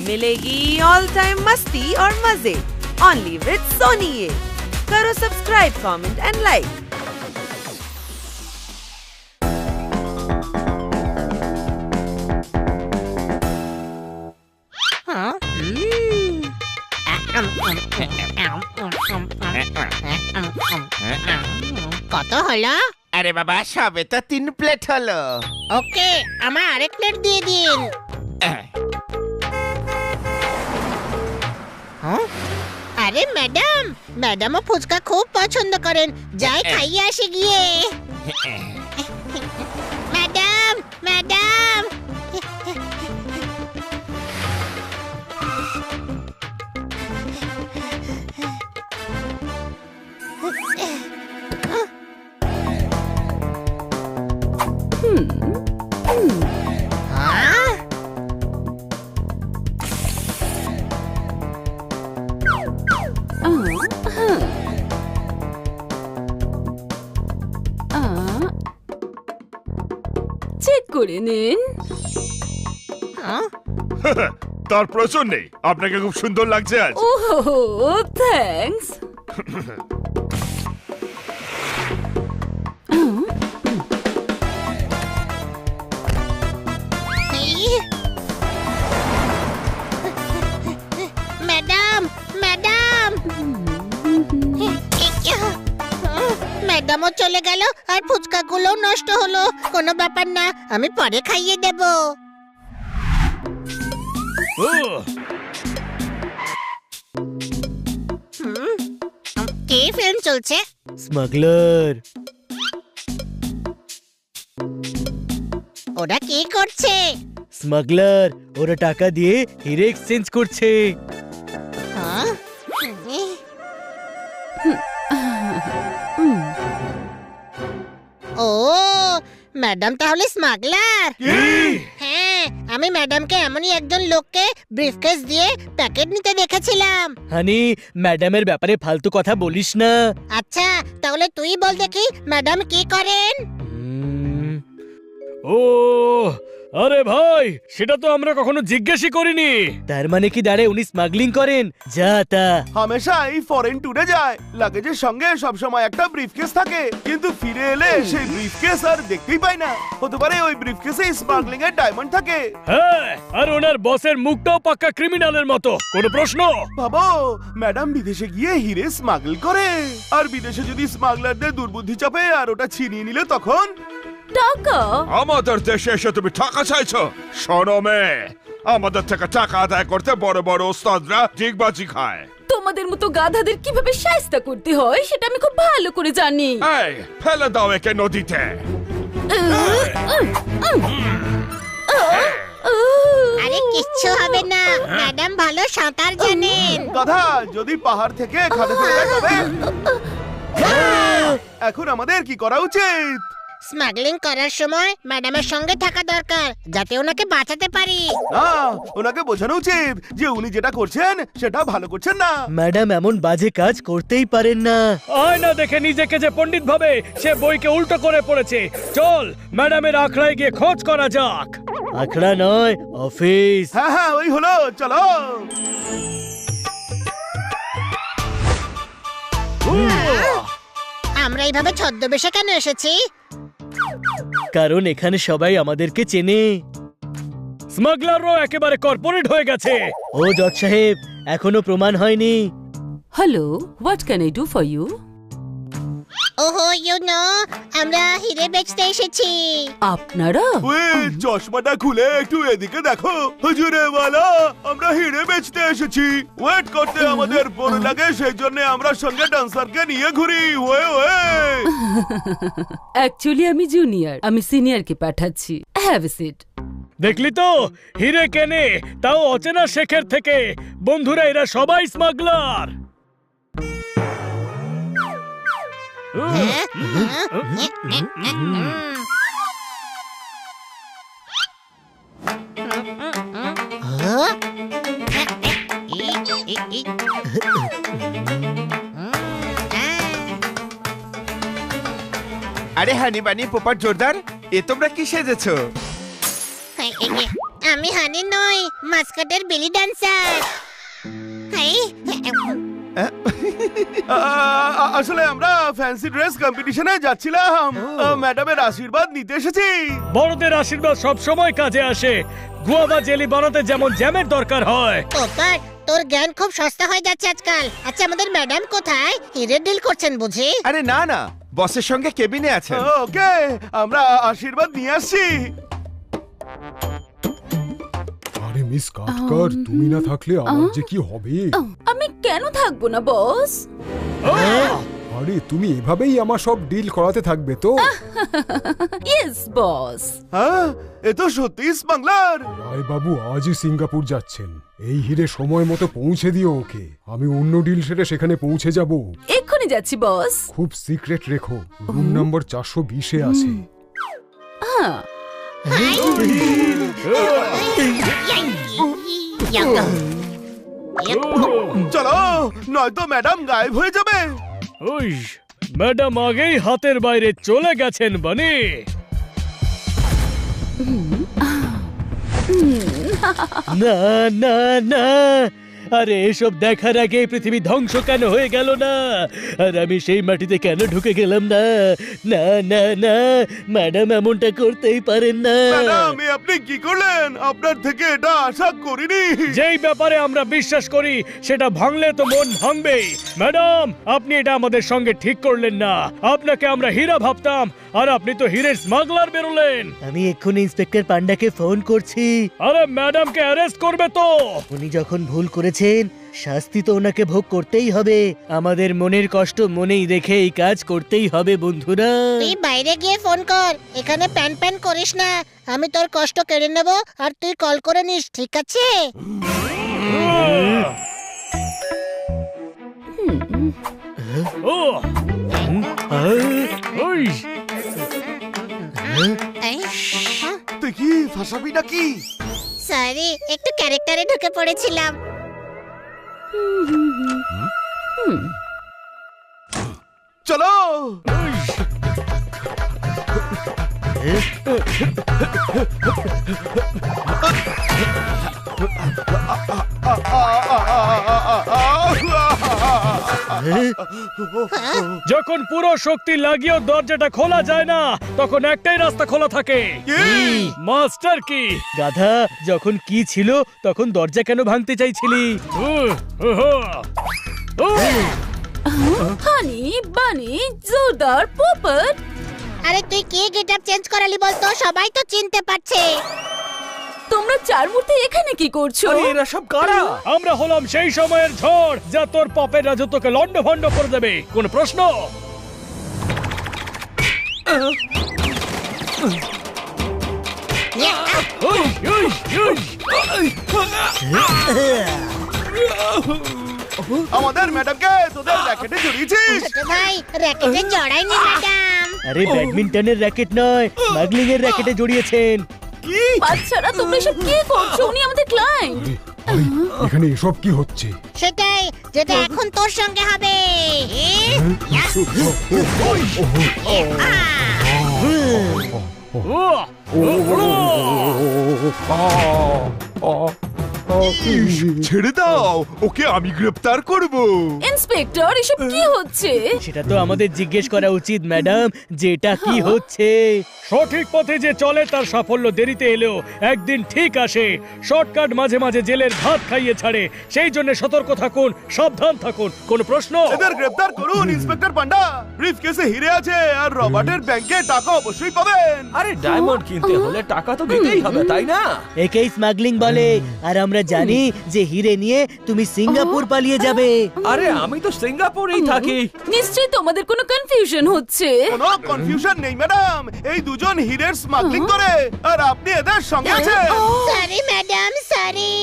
मिलेगी all time मस्ती और मजे ओनली विद सोनी ये। करो सब्सक्राइब, कमेंट एंड लाइक। কত হলো? আরে বাবা, সবে তো 3 প্লেট হলো। ওকে, আমার আরেক প্লেট দিয়ে দিন। আরে ম্যাডাম, ম্যাডামও ফুচকা খুব পছন্দ করেন, যাই খাইয়ে আসে গিয়ে। Madam, madam. চেক করে নিন। তার প্রয়োজন নেই, আপনাকে খুব সুন্দর লাগছে আজ। ওহো, থ্যাঙ্কস। Madam, madam. ম্যাডামও চলে গেল আর ফুচকাগুলো নষ্ট হলো। কোনো ব্যাপার না, আমি পরে খাইয়ে দেব। কি ফিল্ম চলছে? স্মাগলার। ওরা কি করছে? স্মাগলার, ওরা টাকা দিয়ে হিরে এক্সচেঞ্জ করছে। হ্যাঁ? ও, ম্যাডাম তাহলে স্মাগলার। হ্যাঁ, আমি ম্যাডামকে এমনই একজন লোককে ব্রিফকেস দিয়ে প্যাকেট নিতে দেখেছিলাম। হানি, ম্যাডামের ব্যাপারে ফালতু কথা বলিস না। আচ্ছা, তাহলে তুই বল দেখি ম্যাডাম কি করেন? ও, আরে ভাই, সেটা তো আমরা কখনো জিজ্ঞেসই করিনি। তার মানে কি দাঁড়ে উনি স্মাগলিং করেন? যা তা। হামেশাই ফরেন ট্যুরে যায়, লাগেজের সঙ্গে সব সময় একটা ব্রিফকেস থাকে, কিন্তু ফিরে এলে সেই ব্রিফকেস আর দেখতেই পাই না। হতে পারে ওই ব্রিফকেসে স্মাগলিং এর ডায়মন্ড থাকে। হ্যাঁ, আর ওনার বসের মুখটাও পাক্কা ক্রিমিনালের মতো। কোনো প্রশ্ন? ভাবো, ম্যাডাম বিদেশে গিয়ে হিরে স্মাগল করে, আর বিদেশে যদি স্মাগলারদের দুর্বুদ্ধি চাপে আর ওটা ছিনিয়ে নিলে তখন? টাকা? আমাদের দেশে এসে তুমি টাকা চাইছো? শোনো মেয়ে, আমাদের থেকে টাকা আদায় করতে বড় বড় ওস্তাদরা ডিগবাজি খায়। তোমাদের মতো গাধাদের কিভাবে শায়েস্তা করতে হয় সেটা আমি খুব ভালো করে জানি। এই, ফেলে দাও একে নদীতে। আরে কিচ্ছু হবে না, ম্যাডাম ভালো সাঁতার জানেন। গাধা, যদি পাহাড় থেকে খাদে ফেলে দেয় তবে? এখন আমাদের কি করা উচিত? স্মাগলিং করার সময় ম্যাডামের সঙ্গে থাকা দরকার, যাতে ওনাকে বাঁচাতে পারি। না, ওনাকে বোঝানো উচিত যে উনি যেটা করছেন সেটা ভালো করছেন না। ম্যাডাম এমন বাজে কাজ করতেই পারেন না। আয়না দেখে নিজেকে যে পণ্ডিত ভাবে, সে বইকে উল্টো করে পড়েছে। চল, ম্যাডামের আখড়ায় গিয়ে খোঁজ করা যাক। আখড়া নয়, অফিস। হ্যাঁ হ্যাঁ, ওই হলো, চলো। আমরা এইভাবে ছদ্মবেশে কেন এসেছি? কারণ এখানে সবাই আমাদেরকে চেনে। স্মাগলারও একেবারে কর্পোরেট হয়ে গেছে। ও জজ সাহেব, এখনো প্রমাণ হয়নি। Hello, what can I do for you? ওহো, ইউ নো, আমরা হিরে বেচতে এসেছি। আপনারা? ওই চশমাটা খুলে একটু এদিকে দেখো। হুজুরে ওয়ালা, আমরা হিরে বেচতে এসেছি। ওয়েট করতে আমাদের বোর লাগে, সেই জন্য আমরা সঙ্গে ডান্সারকে নিয়ে ঘুরি। ওয়ে ওয়ে। অ্যাকচুয়ালি আমি জুনিয়র, আমি সিনিয়রকে পাঠাচ্ছি। Have a seat. দেখলি তো, হিরে কেনে, তাও অচেনা শেখের থেকে। বন্ধুরা, এরা সবাই স্মাগলার। আরে হানি বানি পোপার জোরদার, এ তোমরা কি সেজেছো? আমি হানি নই, মাস্কাটের বেলি ডান্সার। আসলে আমরা ফ্যান্সি ড্রেস কম্পিটিশনে যাচ্ছিলাম, ম্যাডামের আশীর্বাদ নিতে এসেছি। বড়দের আশীর্বাদ সব সময় কাজে আসে। গুয়াভা জেলি বানাতে যেমন জ্যামের দরকার হয়। পোপার, তোর জ্ঞান খুব সস্তা হয়ে যাচ্ছে আজকাল। আচ্ছা, আমাদের ম্যাডাম কোথায়? হিরের ডিল করছেন বুঝি? আরে না না, বসের সঙ্গে কেবিনে আছেন। ওকে, আমরা আশীর্বাদ নিয়ে আসছি। আরে মিস কাটকার, তুমি না থাকলে আমার যে কি হবে। আমি কেন থাকবো না বস? আরে তুমি এভাবেই আমার সব ডিল করাতে থাকবে তো? Yes boss. হ্যাঁ, এ তো সত্যি স্মাগলার। রায় বাবু আজই সিঙ্গাপুর যাচ্ছেন। এই হিরে সময় মতো পৌঁছে দিও ওকে। আমি অন্য ডিল সেরে সেখানে পৌঁছে যাব। এক্ষুনি যাচ্ছি বস। খুব সিক্রেট রেখো, রুম নাম্বার 420-এ আছে। হ্যাঁ, চলো, নয়তো ম্যাডাম গায়েব হয়ে যাবে। ওই ম্যাডাম আগেই হাতের বাইরে চলে গেছেন বানি। না না না, আরে এসব দেখার আগে পৃথিবী ধ্বংস কেন হয়ে গেল না? আর আমি সেই মাটিতে কেন ঢুকে গেলাম না? না না না, ম্যাডাম এমনটা করতেই পারেন না। ম্যাডাম, আপনি কি করলেন? আপনার থেকে এটা আশা করিনি। যেই ব্যাপারে আমরা বিশ্বাস করি সেটা ভাঙলে তো মন ভাঙবেই। ম্যাডাম, আপনি এটা আমাদের সঙ্গে ঠিক করলেন না। আপনাকে আমরা হীরা ভাবতাম, আর আপনি তো হীরের স্মাগলার বেরোলেন। আমি এক্ষুনি ইন্সপেক্টর পান্ডাকে ফোন করছি। আরে ম্যাডামকে অ্যারেস্ট করবে তো। উনি যখন ভুল করেছেন, শাস্তি তো ওনাকে ভোগ করতেই হবে। আমাদের মনের কষ্ট মনেই রেখে এই কাজ করতেই হবে বন্ধুরা। তুই বাইরে গিয়ে ফোন কর, এখানে প্যান প্যান করিস না। আমি তোর কষ্ট কেড়ে নেব, আর তুই কল করে নিস, ঠিক আছে? ও ওই তুই কি ফাঁসাবি নাকি? সরি, একটু ক্যারেক্টারে ঢুকে পড়েছিলাম। চলো। যখন পুরো শক্তি লাগিয়েও দরজাটা খোলা যায় না, তখন একটাই রাস্তা খোলা থাকে। মাস্টার কি? গাধা, যখন কি ছিল তখন দরজা কেন ভাঙতে চাইছিলি? হানি বানি জোরদার পোপট। আরে তুই কি গেটআপ চেঞ্জ করালি বলতো? সবাই তো চিনতে পারছে। তোমরা চার মূর্তি এখানে কি করছো? এরা সব কারা? আমরা হলাম সেই সময়ের ঝড় যা তোর পাপের রাজত্বকে লন্ডভন্ড করে দেবে। কোন প্রশ্ন? ওই, ওই, ওই। আমাদের ম্যাডামকে তোদের র্যাকেটে জড়িয়েছিস। ছোট ভাই, র্যাকেটে জড়াইনি ম্যাডাম। আরে ব্যাডমিন্টনের র্যাকেট নয়, স্মাগলিং এর র্যাকেটে জড়িয়েছেন। বাচ্চারা, তোমরা এসব কি করছো? উনি আমাদের ক্লায়েন্ট। আরে এখানে এসব কি হচ্ছে? সেটাই, যেটা এখন তোর সঙ্গে হবে। ছেড়ে দাও, ওকে আমি গ্রেফতার করব। ইন্সপেক্টর, এসব কি হচ্ছে? সেটা তো আমাদের জিজ্ঞেস করা উচিত ম্যাডাম, যেটা কি হচ্ছে। সঠিক পথে যে চলে তার সাফল্য দেরিতে এলেও একদিন ঠিক আসে। শর্টকাট মাঝে মাঝে জেলের ভাত খাইয়ে ছাড়ে। সেই জন্য সতর্ক থাকুন, সাবধান থাকুন। কোন প্রশ্ন? এদের গ্রেফতার করুন ইন্সপেক্টর পান্ডা। ব্রিফকেসে হিরে আছে, আর রবার্টের ব্যাংকে টাকা অবশ্যই পাবেন। আরে ডায়মন্ড কিনতে হলে টাকা তো দিতেই হবে, তাই না? একেই স্মাগলিং বলে। আর আমরা জানি যে হিরে নিয়ে তুমি সিঙ্গাপুর পালিয়ে যাবে। আরে আমি তো সিঙ্গাপুরেই থাকি। নিশ্চয়ই তোমাদের কোনো কনফিউশন হচ্ছে। কোনো কনফিউশন নেই ম্যাডাম, এই দুজন হিরের স্মাগলিং করে, আর আপনি এদের সঙ্গে আছেন। Sorry madam, sorry.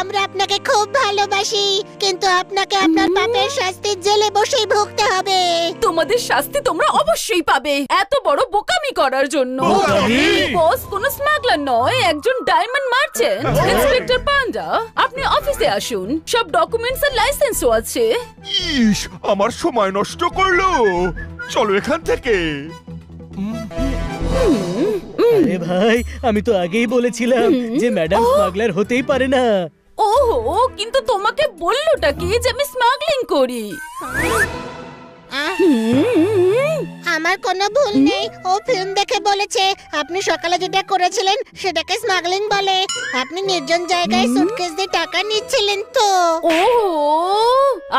আমরা আপনাকে খুব ভালোবাসি, কিন্তু আপনাকে আপনার পাপের শাস্তি জেলে বসেই ভুগতে হবে। তোমাদের শাস্তি তোমরা অবশ্যই পাবে, এত বড় বোকামি করার জন্য। বোকামি? বস কোনো স্মাগলার নয়, একজন ডায়মন্ড মার্চেন্ট। ইন্সপেক্টর পান্ডা, আপনি অফিসে আসুন, সব ডকুমেন্টস আর লাইসেন্সও আছে। ইস, আমার সময় নষ্ট করলো। চলো এখান থেকে। আরে ভাই, আমি তো আগেই বলেছিলাম যে ম্যাডাম স্মাগলার হতেই পারে না। ওহো, কিন্তু তোমাকে বললোটা কি যে আমি স্মাগলিং করি? আমার কোনো ভুল নেই, ও ফিল্ম দেখে বলেছে। আপনি সকালে যেটা করেছিলেন সেটাকে স্মাগলিং বলে। আপনি নির্জন জায়গায় সুটকেস দিয়ে টাকা নিচ্ছিলেন তো।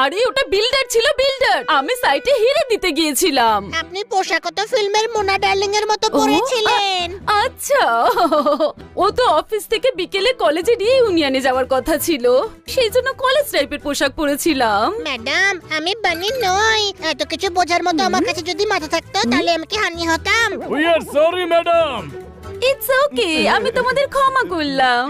আরে ওটা বিল্ডার ছিল, বিল্ডার। আমি সাইটে হিরে দিতে গিয়েছিলাম। আপনি পোশাকও তো ফিল্মের মোনা ডার্লিং এর মতো পরেছিলেন। আচ্ছা, ও তো অফিস থেকে বিকেলে কলেজে নিয়ে ইউনিয়নে যাওয়ার কথা ছিল, সেই জন্য কলেজ টাইপের পোশাক পরেছিলাম। ম্যাডাম, আমি বানি নই। এত কিছু বোঝার মতো আমার কাছে যদি মাথা থাকতো তাহলে আমি কি হানি হতাম? We are sorry madam. It's okay, আমি তোমাদের ক্ষমা করলাম।